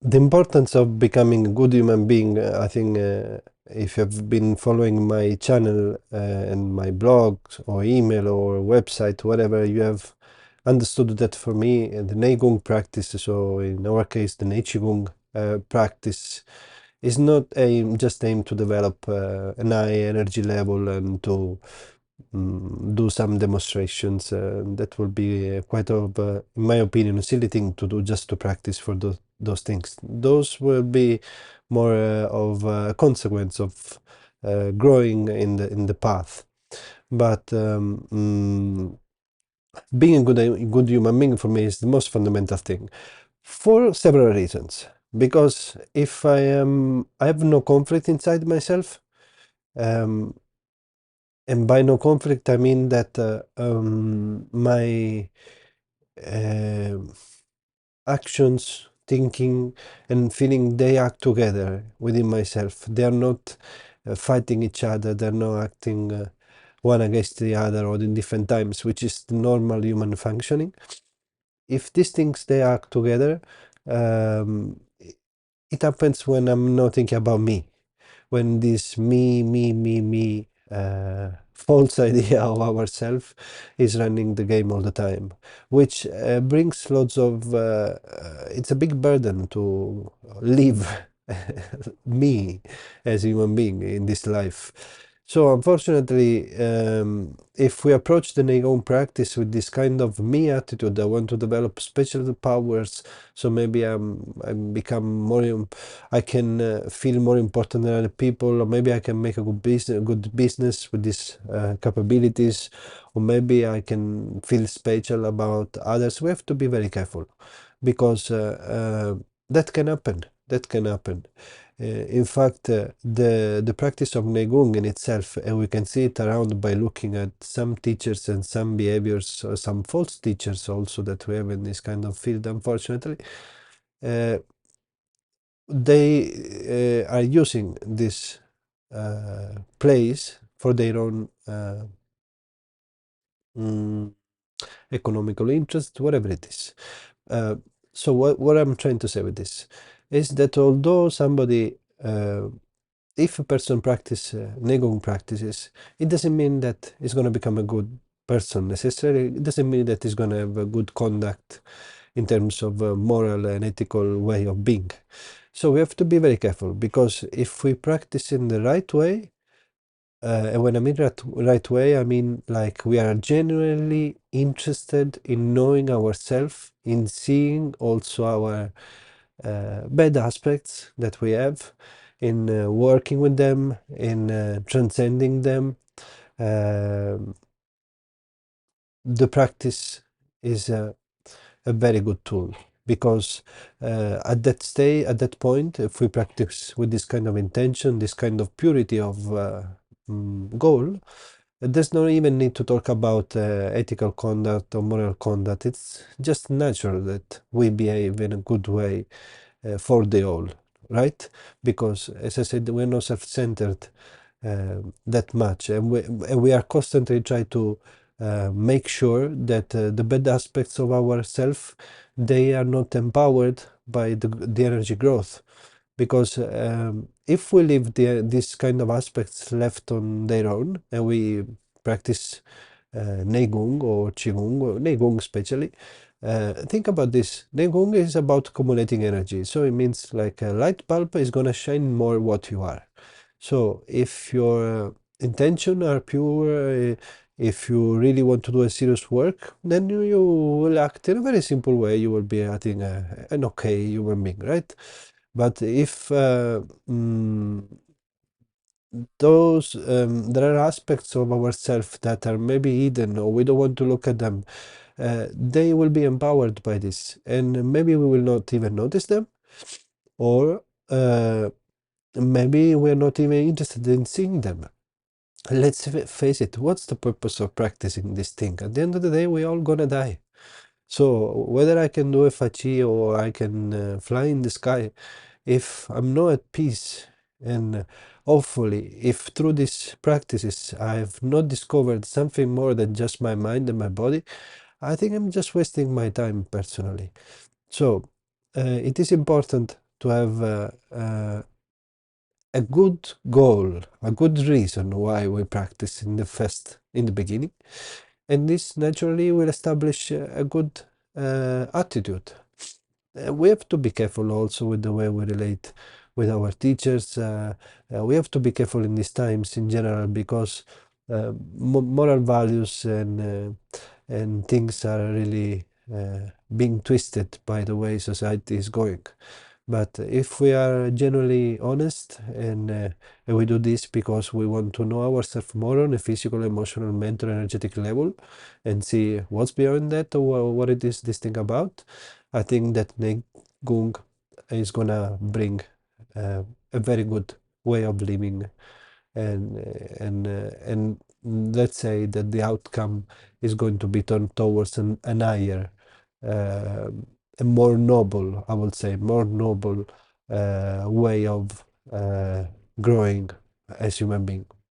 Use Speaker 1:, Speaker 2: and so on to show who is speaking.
Speaker 1: The importance of becoming a good human being, I think, if you've been following my channel and my blog or email or website, whatever, you have understood that for me, the Nei Gong practice, so in our case, the Qi Gong practice, is not just aimed to develop an high energy level and to do some demonstrations. That will be quite of, in my opinion, a silly thing to do just to practice for those things. Those will be more of a consequence of growing in the path. But being a good human being for me is the most fundamental thing for several reasons. Because if I have no conflict inside myself, um, and by no conflict, I mean that my uh, actions, thinking, and feeling, they act together within myself. They are not fighting each other. They're not acting one against the other or in different times, which is the normal human functioning. If these things, they act together, um, it happens when I'm not thinking about me. When this me false idea of ourself is running the game all the time, which brings lots of it's a big burden to live me as a human being in this life. So unfortunately, if we approach the Qigong practice with this kind of me attitude, I want to develop special powers, so maybe I become more I can feel more important than other people, or maybe I can make a good business with these capabilities, or maybe I can feel special about others. We have to be very careful because that can happen. That can happen. In fact, the practice of Negung in itself, and we can see it around by looking at some teachers and some behaviors, or some false teachers also that we have in this kind of field, unfortunately. Uh, they are using this place for their own mm, economical interest, whatever it is. Uh, so what I'm trying to say with this is that although somebody, if a person practice Negong practices, it doesn't mean that he's going to become a good person necessarily. It doesn't mean that he's going to have a good conduct in terms of a moral and ethical way of being. So we have to be very careful because if we practice in the right way, and when I mean right way, I mean like we are genuinely interested in knowing ourselves, in seeing also our bad aspects that we have, in working with them, in transcending them. Um the practice is a very good tool because at that point, if we practice with this kind of intention, this kind of purity of goal, there's no even need to talk about ethical conduct or moral conduct. It's just natural that we behave in a good way for the all, right? Because as I said, we're not self-centered that much, and we are constantly trying to make sure that the bad aspects of ourself, they are not empowered by the energy growth. Because if we leave these kind of aspects left on their own and we practice Neigong or Qigong, or Neigong especially, think about this. Neigong is about accumulating energy. So it means like a light bulb is going to shine more what you are. So if your intention are pure, if you really want to do a serious work, then you will act in a very simple way. You will be acting an okay human being, right? But if those there are aspects of ourselves that are maybe hidden or we don't want to look at them, they will be empowered by this, and maybe we will not even notice them, or maybe we're not even interested in seeing them. Let's face it, what's the purpose of practicing this thing? At the end of the day, we're all gonna die. So whether I can do a fachi or I can fly in the sky, if I'm not at peace, and hopefully if through these practices I've not discovered something more than just my mind and my body, I think I'm just wasting my time personally. So it is important to have a good goal, a good reason why we practice in the beginning, and this naturally will establish a good attitude. We have to be careful also with the way we relate with our teachers. We have to be careful in these times in general because moral values and things are really being twisted by the way society is going. But if we are genuinely honest and we do this because we want to know ourselves more on a physical, emotional, mental, energetic level and see what's beyond that or what it is this thing about, I think that Nei Gong is gonna bring a very good way of living and let's say that the outcome is going to be turned towards an higher, uh, a more noble, I would say, more noble way of growing as human being.